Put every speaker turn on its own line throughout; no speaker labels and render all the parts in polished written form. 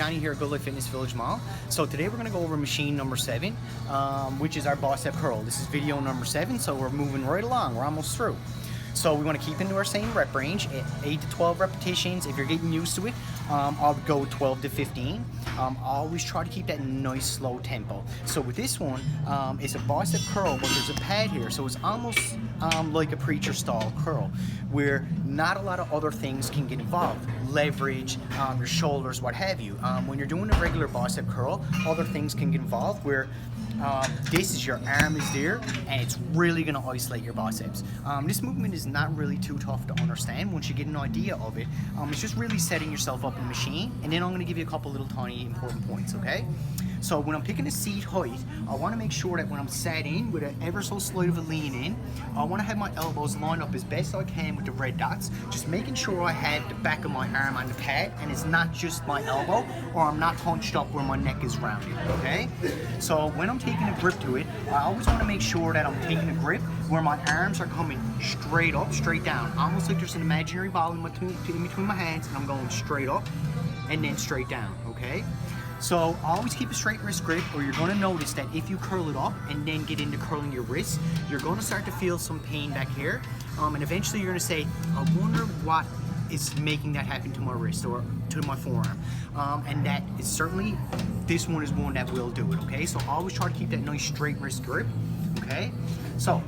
Johnny here at Good Life Fitness Village Mall. So today we're going to go over machine number 7, which is our bicep curl. This is video number 7, so we're moving right along. We're almost through. So we want to keep into our same rep range, 8 to 12 repetitions. If you're getting used to it, I would go 12 to 15. Always try to keep that nice slow tempo. So with this one, it's a bicep curl, but there's a pad here, so it's almost like a preacher style curl, where not a lot of other things can get involved. Leverage, your shoulders, what have you. When you're doing a regular bicep curl, other things can get involved, where this is your arm is there and it's really going to isolate your biceps. This movement is not really too tough to understand once you get an idea of it. It's just really setting yourself up in the machine, and then I'm going to give you a couple little tiny important points, okay? So when I'm picking a seat height, I want to make sure that when I'm sat in with an ever so slight of a lean in, I want to have my elbows lined up as best I can with the red dots, just making sure I have the back of my arm on the pad and it's not just my elbow, or I'm not hunched up where my neck is rounded, okay? So when I'm taking a grip to it, I always want to make sure that I'm taking a grip where my arms are coming straight up, straight down, almost like there's an imaginary ball in between my hands, and I'm going straight up and then straight down, okay? So always keep a straight wrist grip, or you're going to notice that if you curl it up and then get into curling your wrist, you're going to start to feel some pain back here, and eventually you're going to say, I wonder what is making that happen to my wrist or to my forearm, and that is certainly, this one is one that will do it, okay? So always try to keep that nice straight wrist grip, okay? So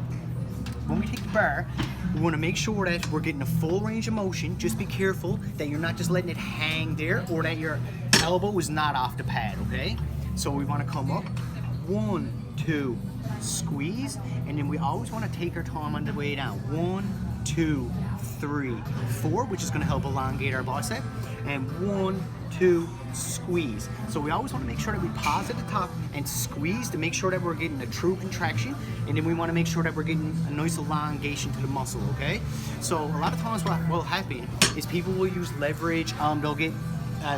when we take the bar, we want to make sure that we're getting a full range of motion. Just be careful that you're not just letting it hang there, or that your elbow is not off the pad, okay? So we want to come up, 1, 2, squeeze, and then we always want to take our time on the way down. 1, 2, 3, 4, which is going to help elongate our bicep, and 1, 2, squeeze. So we always want to make sure that we pause at the top and squeeze to make sure that we're getting a true contraction, and then we want to make sure that we're getting a nice elongation to the muscle, okay? So a lot of times what will happen is people will use leverage, they'll get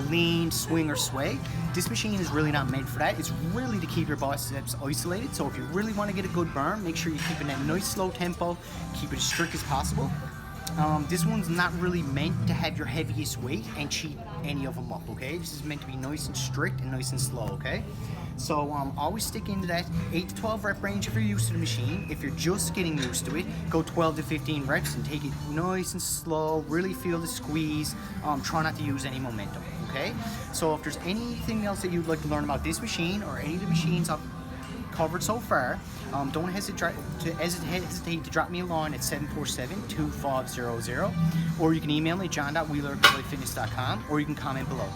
lean, swing, or sway. This machine is really not meant for that. It's really to keep your biceps isolated. So if you really want to get a good burn, make sure you're keeping that nice slow tempo, keep it as strict as possible. This one's not really meant to have your heaviest weight and cheat any of them up, okay? This is meant to be nice and strict and nice and slow, okay? So always stick into that 8 to 12 rep range if you're used to the machine. If you're just getting used to it, go 12 to 15 reps and take it nice and slow. Really feel the squeeze. Try not to use any momentum, okay? So if there's anything else that you'd like to learn about this machine or any of the machines I've covered so far, don't hesitate to drop me a line at 747-2500, or you can email me, john.wheeler@goodlifefitness.com, or you can comment below.